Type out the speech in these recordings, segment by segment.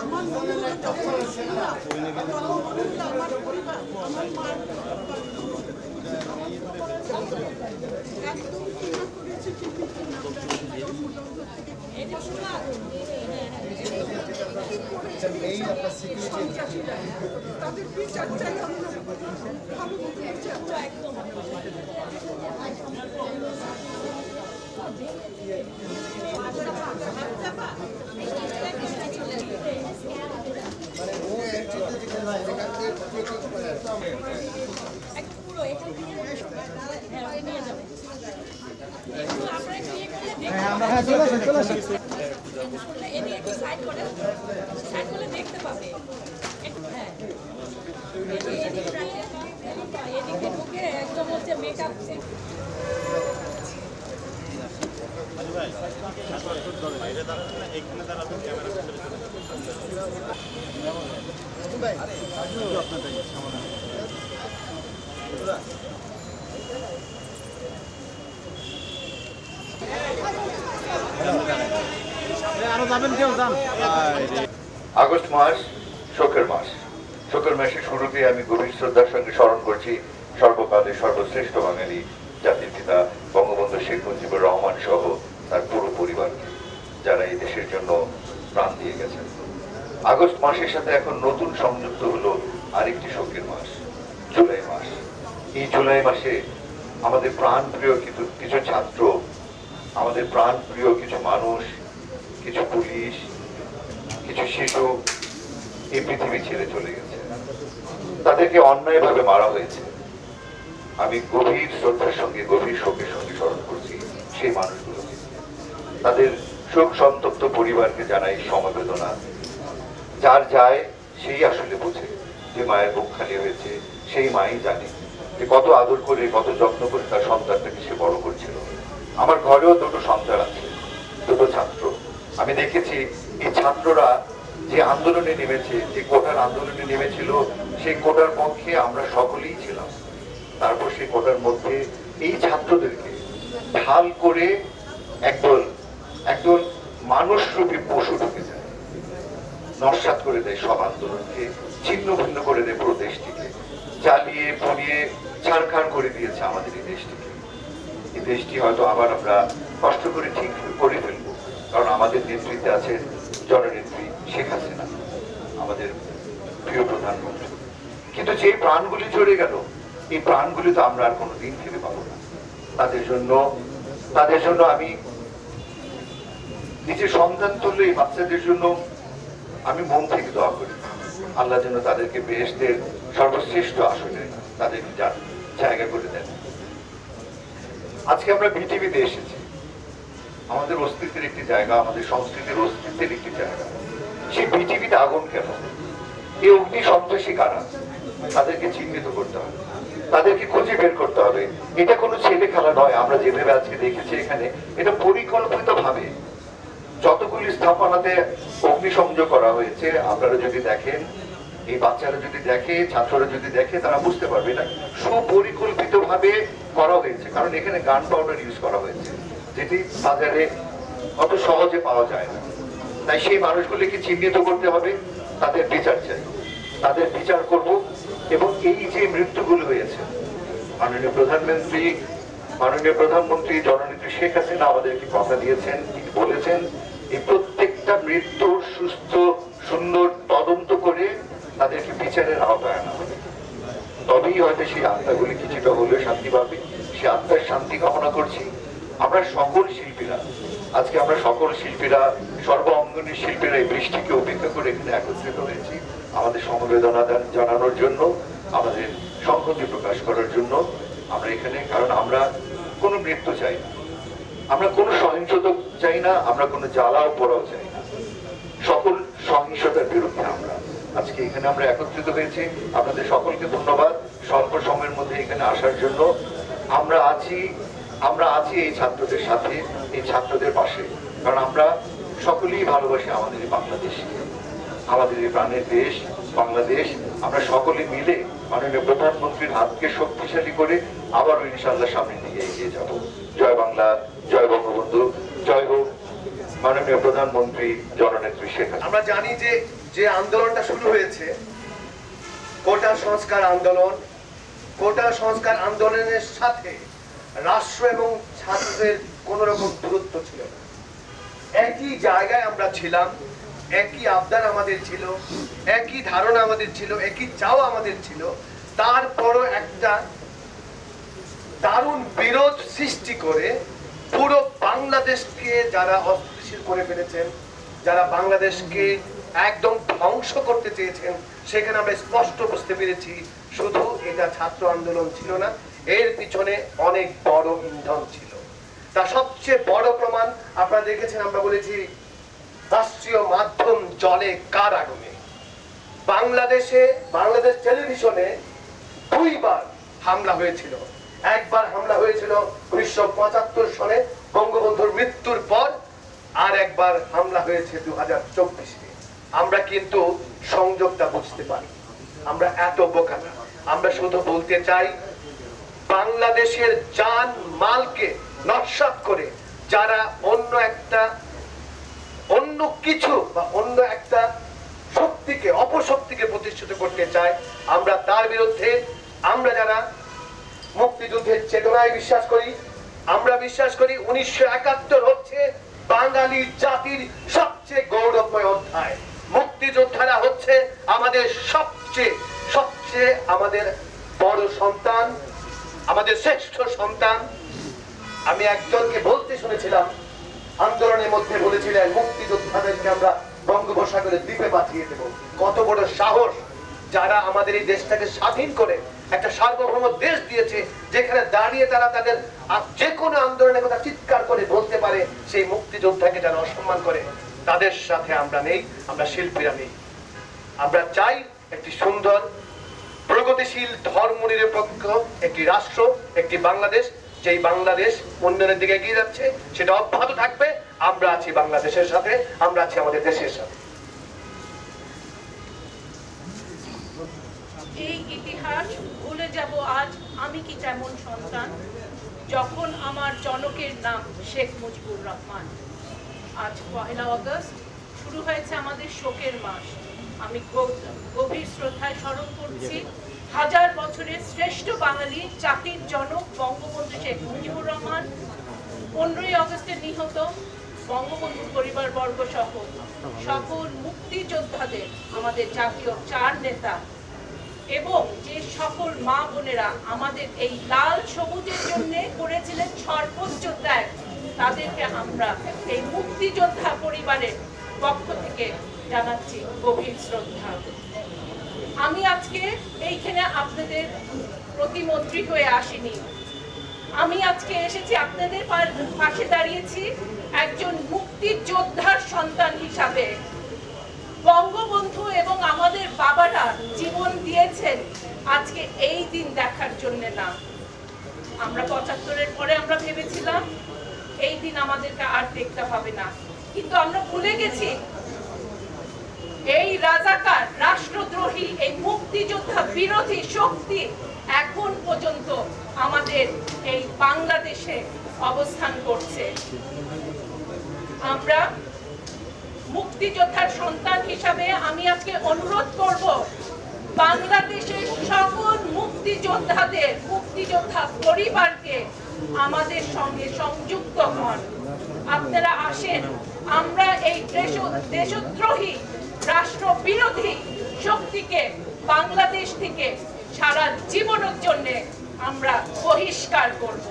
আমার মনে হয় আমার পরিবার আমার মা একদম কিনা করেছে তাদের বিচার চাই আমরা ভালো মতো বিচার চাই একদম দেখতে পাবে এদিকে ঢুকে একদম হচ্ছে মেকআপ আগস্ট মাস শোকের মাস। শোকের মাসের শুরুতে আমি গভীর শ্রদ্ধার সঙ্গে স্মরণ করছি সর্বকালের সর্বশ্রেষ্ঠ বাঙালি জাতির পিতা বঙ্গবন্ধু শেখ মুজিবুর রহমান সহ তার পুরো পরিবারকে, যারা এই দেশের জন্য প্রাণ দিয়ে গেছেন। আগস্ট মাসের সাথে এখন নতুন সংযুক্ত হলো আরেকটি শোকের মাস, জুলাই মাস। এই জুলাই মাসে আমাদের প্রাণ প্রিয় কিছু ছাত্র, আমাদের প্রাণ প্রিয় কিছু মানুষ, কিছু পুলিশ, কিছু শিশু এই পৃথিবী ছেড়ে চলে গেছে। তাদেরকে অন্যায়ভাবে মারা হয়েছে। আমি গভীর শ্রদ্ধার সঙ্গে গভীর শোকের সঙ্গে স্মরণ করছি সেই মানুষগুলোকে। তাদের শোক সন্তপ্ত পরিবারকে জানাই সমবেদনা। যার যায় সেই আসলে বোঝে যে মায়ের বুক খালি হয়েছে, সেই মাই জানে যে কত আদর করে কত যত্ন করে তার সন্তানটাকে সে বড় করছিল। আমার ঘরেও দুটো সন্তান আছে, দুটো ছাত্র। আমি দেখেছি এই ছাত্ররা যে আন্দোলনে নেমেছে, যে কোটার আন্দোলনে নেমেছিল, সেই কোটার পক্ষে আমরা সকলেই ছিলাম। তারপর সেই কোটার মধ্যে এই ছাত্রদেরকে ঢাল করে একদল মানুষরূপী পশু ঢুকে যায়, নস্যাৎ করে দেয় সব আন্দোলনকে, ছিন্ন ভিন্ন করে দেয় পুরো দেশটিকে, জ্বালিয়ে পুড়িয়ে ছাড়খাড় করে দিয়েছে আমাদের এই দেশটিকে। এই দেশটি হয়তো আবার আমরা কষ্ট করে ঠিক করে ফেলবো, কারণ আমাদের নেতৃত্বে আছে জননেত্রী শেখ হাসিনা, আমাদের প্রিয় প্রধানমন্ত্রী। কিন্তু যে প্রাণগুলি ঝরে গেল, এই প্রাণগুলি তো আমরা আর কোনোদিন ফিরে পাবো না। তাদের জন্য আমি নিজের সন্তান তুল্য এই বাচ্চাদের জন্য আমি মন থেকে দোয়া করি, আল্লাহ যেন তাদেরকে বেহেশতের সর্বশ্রেষ্ঠ আসনে তাদেরকে জায়গা করে দেন। আজকে আমরা পৃথিবীতে এসেছি, আমাদের অস্তিত্বের একটি জায়গা, আমাদের সংস্কৃতির অস্তিত্বের একটি জায়গা। সেই পৃথিবীতে আগুন কেন? এই অগ্নি সন্ত্রাসী কারা? তাদেরকে চিহ্নিত করতে হবে, তাদেরকে খুঁজে বের করতে হবে। এটা কোনো ছেলে খেলা নয়। আমরা যেভাবে আজকে দেখেছি এখানে, এটা পরিকল্পিত ভাবে যতগুলি স্থাপনাতে অগ্নিসংযোগ করা হয়েছে। আপনারা যদি দেখেন, এই বাচ্চারা যদি দেখে, ছাত্ররা যদি দেখে, তারা বুঝতে পারবে না সুপরিকল্পিত ভাবে করা হয়েছে। কারণ এখানে গান পাউডার ইউজ করা হয়েছে, যেটি বাজারে অত সহজে পাওয়া যায় না। তাই সেই মানুষগুলিকে চিহ্নিত করতে হবে, তাদের বিচার চাই, তাদের বিচার করব। এবং এই যে মৃত্যুগুলো হয়েছে, মাননীয় প্রধানমন্ত্রী জননেত্রী শেখ হাসিনা আমাদেরকে কথা দিয়েছেন, তিনি বলেছেন এই প্রত্যেকটা মৃত্যুর সুস্থ সুন্দর তদন্ত করে তাদেরকে বিচারের আওতায় আনা হবে। তবেই হয়তো সেই আত্মাগুলি কিছুটা হলেও শান্তি পাবে। সে আত্মার শান্তি কামনা করছি। আমরা সকল শিল্পীরা, আজকে আমরা সকল শিল্পীরা, সর্ব অঙ্গনের শিল্পীরা এই বৃষ্টিকে উপেক্ষা করে এখানে একত্রিত হয়েছি আমাদের সমবেদনা জানানোর জন্য, আমাদের সংহতি প্রকাশ করার জন্য। আমরা এখানে, কারণ আমরা কোনো মৃত্যু চাই না, আমরা কোনো সহিংসতা চাই না, আমরা কোনো জ্বালাও পোড়াও চাই না। সকল সহিংসতার বিরুদ্ধে আমরা আজকে এখানে আমরা একত্রিত হয়েছি। আপনাদের সকলকে ধন্যবাদ স্বল্প সময়ের মধ্যে এখানে আসার জন্য। আমরা আছি এই ছাত্রদের সাথে, এই ছাত্রদের পাশে, কারণ আমরা সকলেই ভালোবাসি আমাদের এই বাংলাদেশকে, আমাদের এই প্রাণের দেশ বাংলাদেশ। আমরা সকলে মিলে মাননীয় প্রধানমন্ত্রীর হাতকে শক্তিশালী করে আবারও ইনশাআল্লাহ সামনের দিকে এগিয়ে যাব। জয় বাংলা, জয় বঙ্গবন্ধু, জয় হোক মাননীয় প্রধানমন্ত্রী জননেত্রী শেখ হাসিনা। আমরা জানি যে যে আন্দোলনটা শুরু হয়েছে কোটা সংস্কার আন্দোলন, কোটা সংস্কার আন্দোলনের সাথে রাষ্ট্র এবং ছাত্রদের কোন রকম দূরত্ব ছিল না। একই জায়গায় আমরা ছিলাম, একই আবদার আমাদের ছিল, একই ধারণা আমাদের ছিল, একই চাওয়া আমাদের ছিল। তারপরও একটা দারুণ বিরোধ সৃষ্টি করে পুরো বাংলাদেশকে যারা অস্থিতিশীল করে ফেলেছেন, যারা বাংলাদেশকে একদম ধ্বংস করতে চেয়েছেন, সেখানে আমরা স্পষ্ট বুঝতে পেরেছি শুধু এটা ছাত্র আন্দোলন ছিল না, এর পিছনে অনেক বড় ইন্ধন ছিল। তার সবচেয়ে বড় প্রমাণ আপনারা দেখেছেন, আমরা বলেছি রাষ্ট্রীয় মাধ্যম জলে কার আগুনে। বাংলাদেশ টেলিভিশনে দুইবার হামলা হয়েছিল। একবার হামলা হয়েছিল 1975 সনে বঙ্গবন্ধুর মৃত্যুর পর, আর একবার হামলা হয়েছে 2024-এ। আমরা কিন্তু সংযোগটা বুঝতে পারি, আমরা এত বোকা না। আমরা শুধু বলতে চাই বাংলাদেশের জান মালকে নস্যাৎ করে যারা অন্য কিছু বা অন্য একটা শক্তিকে, অপশক্তিকে প্রতিষ্ঠিত করতে চায়, আমরা তার বিরুদ্ধে। আমরা যারা মুক্তিযুদ্ধের চেতনায় বিশ্বাস করি, আমরা বিশ্বাস করি 1971 হচ্ছে বাঙালি জাতির সবচেয়ে গৌরবময় অধ্যায়। মুক্তিযোদ্ধারা হচ্ছে আমাদের সবচেয়ে আমাদের বড় সন্তান, আমাদের শ্রেষ্ঠ সন্তান। আমি একজনকে বলতে শুনেছিলাম, আন্দোলনের মধ্যে বলেছিলেন মুক্তিযোদ্ধাদেরকে আমরা বঙ্গোপসাগরের দ্বীপে পাঠিয়ে দেব। কত বড় সাহস! যারা আমাদের এই দেশটাকে স্বাধীন করে একটা সার্বভৌম দেশ দিয়েছে, যেখানে দাঁড়িয়ে তারা তাদের যে কোনো আন্দোলনের কথা চিৎকার করে বলতে পারে, সেই মুক্তিযোদ্ধাকে যারা অসম্মান করে, তাদের সাথে আমরা নেই, আমরা শিল্পীরা নেই। আমরা চাই একটি সুন্দর প্রগতিশীল ধর্মনিরপেক্ষ একটি রাষ্ট্র, একটি বাংলাদেশ, যেই বাংলাদেশ উন্নয়নের দিকে এগিয়ে যাচ্ছে, সেটা অব্যাহত থাকবে। আমরা আছি বাংলাদেশের সাথে, আমরা আছি আমাদের দেশের সাথে। এই ইতিহাস ভুলে যাব আজ আমি কি তেমন সন্তান, যখন আমার জনকের নাম শেখ মুজিবুর রহমান। আজ 1 আগস্ট শুরু হয়েছে আমাদের শোকের মাস। আমি গভীর শ্রদ্ধায় স্মরণ করছি হাজার বছরের শ্রেষ্ঠ বাঙালি জাতির জনক বঙ্গবন্ধু শেখ মুজিবুর রহমান। 15ই আগস্টে নিহত বঙ্গবন্ধুর পরিবারবর্গ সহ সকল মুক্তিযোদ্ধাদের, আমাদের জাতীয় 4 নেতা এবং যে সকল মা বোনেরা আমাদের এই লাল সবুজের জন্য করেছিলেন সর্বোচ্চ ত্যাগ, তাদেরকে আমরা এই মুক্তিযোদ্ধা পরিবারের পক্ষ থেকে জানাচ্ছি গভীর শ্রদ্ধা। আমি আজকে এইখানে আপনাদের প্রতিমন্ত্রী হয়ে আসিনি, আমি আজকে এসেছি আপনাদের পাশে দাঁড়িয়েছি একজন মুক্তিযোদ্ধার সন্তান হিসাবে। বঙ্গবন্ধু এবং আমাদের বাবারা জীবন দিয়েছেন আজকে এই দিন দেখার জন্য না। আমরা 75-এর পরে আমরা ভেবেছিলাম এই দিন আমাদেরকে আর দেখতে হবে না, কিন্তু আমরা ভুলে গেছি এই রাজাকার, রাষ্ট্রদ্রোহী, এই মুক্তিযোদ্ধা বিরোধী শক্তি এখন পর্যন্ত আমাদের এই বাংলাদেশে অবস্থান করছে। আমরা মুক্তিযোদ্ধার সন্তান হিসাবে আমি আজকে অনুরোধ করব বাংলাদেশের সকল মুক্তিযোদ্ধা পরিবারকে আমাদের সঙ্গে সংযুক্ত হন। আপনারা আসেন, আমরা এই দেশদ্রোহী, রাষ্ট্র বিরোধী শক্তিকে বাংলাদেশ থেকে সারা জীবনের জন্য আমরা বহিষ্কার করব।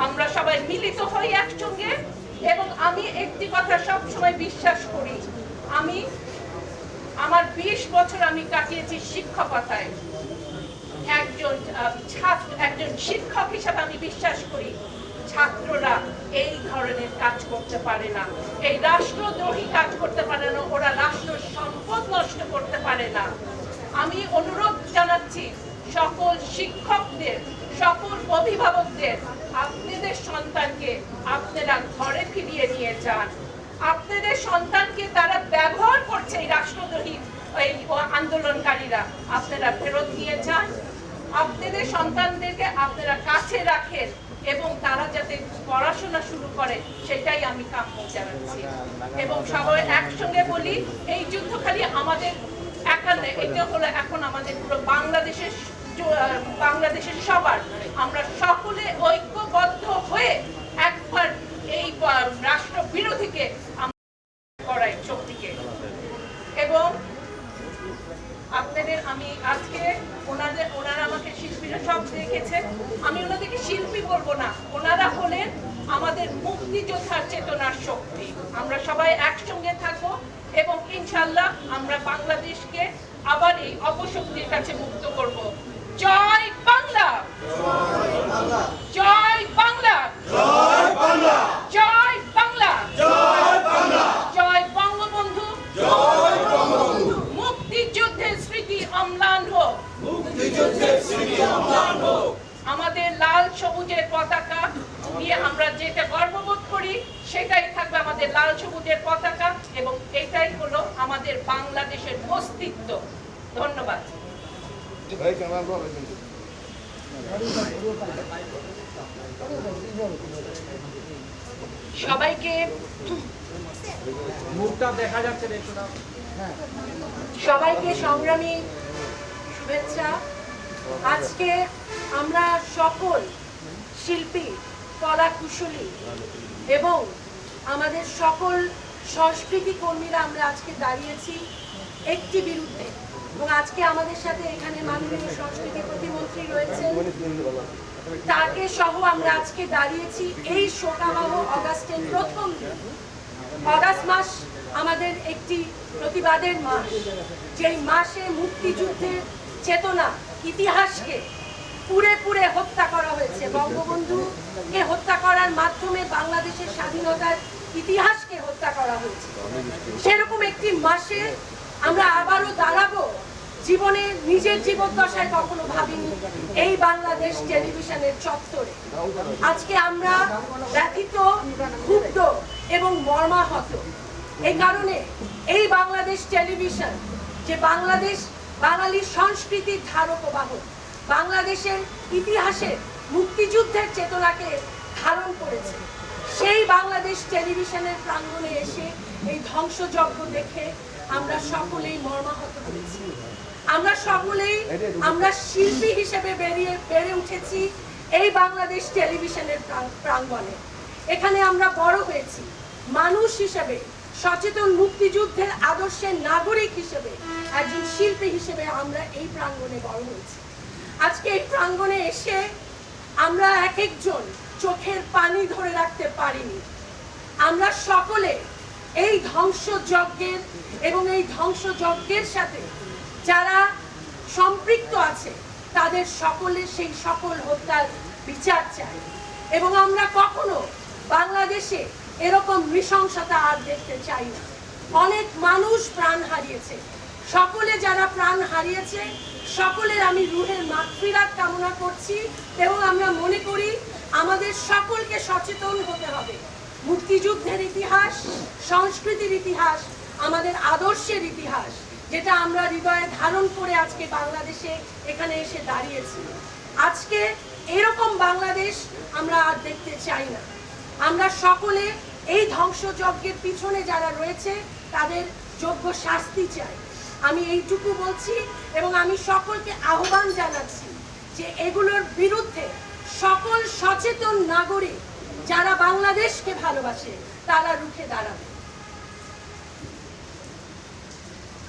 আমরা সবাই মিলিত হই একসঙ্গে। এবং আমি একটি কথা সব সময় বিশ্বাস করি, আমি আমার 20 বছর আমি কাটিয়েছি শিক্ষকতায়। একজন শিক্ষক হিসাবে আমি বিশ্বাস করি ছাত্ররা এই ধরনের কাজ করতে পারে না, এই রাষ্ট্রদ্রোহী কাজ করতে পারে না, ওরা রাষ্ট্র সম্পদ নষ্ট করতে পারে না। আমি অনুরোধ জানাচ্ছি সকল শিক্ষকদের, সকল অভিভাবকদের, আপনাদের সন্তানকে আপনারা ঘরে ফিরিয়ে নিয়ে যান। আপনাদের সন্তানকে তারা ব্যবহার করছে এই রাষ্ট্রদ্রোহী এই আন্দোলনকারীরা, আপনারা ফেরত দিয়ে যান। আপনাদের সন্তানদেরকে আপনারা কাছে রাখেন এবং তারা যাতে পড়াশোনা শুরু করে সেটাই আমি কাম্য জানাচ্ছি। এবং সবাই একসঙ্গে বলি, এই যুদ্ধ খালি আমাদের একা নয়, এটা হলো এখন আমাদের পুরো বাংলাদেশের সবার। আমরা সকলে ঐক্যবদ্ধ হয়ে একবার এই রাষ্ট্র বিরোধীকে করাই শক্তিকে। এবং আপনাদের আমি আজকে ওনারা আমাকে শিল্পীরা সব দেখেছেন, আমি ওনাদেরকে শিল্পী বলবো না, ওনারা হলেন আমাদের মুক্তিযোদ্ধার চেতনার শক্তি। আমরা সবাই একসঙ্গে থাকবো এবং ইনশাআল্লাহ আমরা বাংলাদেশকে আবার এই অপশক্তির কাছে মুক্ত করব। জয় বাংলা, জয় বাংলা, জয় বাংলা, জয় বাংলা, জয় বাংলা, জয় বঙ্গবন্ধু, জয় বঙ্গবন্ধু। মুক্তিযুদ্ধের স্মৃতি অম্লান হোক, মুক্তিযুদ্ধের স্মৃতি অম্লান হোক। আমাদের লাল সবুজের পতাকা দিয়ে আমরা যেটা গর্ববোধ করি সেটাই থাকবে আমাদের লাল সবুজের পতাকা, এবং এটাই হলো আমাদের বাংলাদেশের অস্তিত্ব। ধন্যবাদ। সবাইকে মুখটা দেখা যাচ্ছে না, একটু সবাইকে সংগ্রামী শুভেচ্ছা। আজকে আমরা সকল শিল্পী, কলাকুশলী এবং আমাদের সকল সংস্কৃতি কর্মীরা আমরা আজকে দাঁড়িয়েছি একটি বিরুদ্ধে। এবং আজকে আমাদের সাথে এখানে মাননীয় সংস্কৃতি প্রতিমন্ত্রী রয়েছেন, তাকে সহ আমরা আজকে দাঁড়িয়েছি এই শোকাবহ অগাস্টের প্রথম দিন। অগাস্ট মাস আমাদের একটি প্রতিবাদের মাস, যেই মাসে মুক্তিযুদ্ধের চেতনা, ইতিহাসকে পুরে পুরে হত্যা করা হয়েছে। বঙ্গবন্ধুকে হত্যা করার মাধ্যমে বাংলাদেশের স্বাধীনতার ইতিহাসকে হত্যা করা হয়েছে। সেরকম একটি মাসে আমরা আবারও দাঁড়াবো, জীবনে নিজের জীবদ্দশায় কখনো ভাবিনি এই বাংলাদেশ টেলিভিশনের চত্বরে। আজকে আমরা ব্যথিত, ক্ষুব্ধ এবং মর্মাহত। এই কারণে এই বাংলাদেশ টেলিভিশন, যে বাঙালি সংস্কৃতির ধারক ও বাহক, বাংলাদেশের ইতিহাসে মুক্তিযুদ্ধের চেতনাকে ধারণ করেছে, সেই বাংলাদেশ টেলিভিশনের প্রাঙ্গণে এসে এই ধ্বংসযজ্ঞ দেখে আমরা সকলেই মর্মাহত হয়েছি। আমরা শিল্পী হিসেবে বেড়ে উঠেছি এই বাংলাদেশ টেলিভিশনের প্রাঙ্গণে। এখানে আমরা বড় হয়েছি মানুষ হিসেবে, সচেতন মুক্তিযুদ্ধের আদর্শের নাগরিক হিসেবে, একজন শিল্পী হিসেবে আমরা এই প্রাঙ্গণে বড় হয়েছি। আজকে এই প্রাঙ্গণে এসে আমরা এক একজন চোখের পানি ধরে রাখতে পারিনি। আমরা সকলে এই ধ্বংসযজ্ঞের এবং এই ধ্বংসযজ্ঞের সাথে যারা সম্পৃক্ত আছে তাদের সকলের সেই সকল হত্যার বিচার চাই। এবং আমরা কখনো বাংলাদেশে এরকম নৃশংসতা আর দেখতে চাই না। অনেক মানুষ প্রাণ হারিয়েছে, সকলে যারা প্রাণ হারিয়েছে সকলের আমি রুহের মাগফিরাত কামনা করছি। এবং আমরা মনে করি আমাদের সকলকে সচেতন হতে হবে। মুক্তিযুদ্ধের ইতিহাস, সংস্কৃতির ইতিহাস, আমাদের আদর্শের ইতিহাস, যেটা আমরা হৃদয়ে ধারণ করে আজকে বাংলাদেশে এখানে এসে দাঁড়িয়েছি। আজকে এরকম বাংলাদেশ আমরা আর দেখতে চাই না। আমরা সকলে এই ধ্বংসযজ্ঞের পিছনে যারা রয়েছে তাদের যোগ্য শাস্তি চাই। আমি এইটুকু বলছি এবং আমি সকলকে আহ্বান জানাচ্ছি যে এগুলোর বিরুদ্ধে সকল সচেতন নাগরিক যারা বাংলাদেশকে ভালোবাসে তারা রুখে দাঁড়াবে।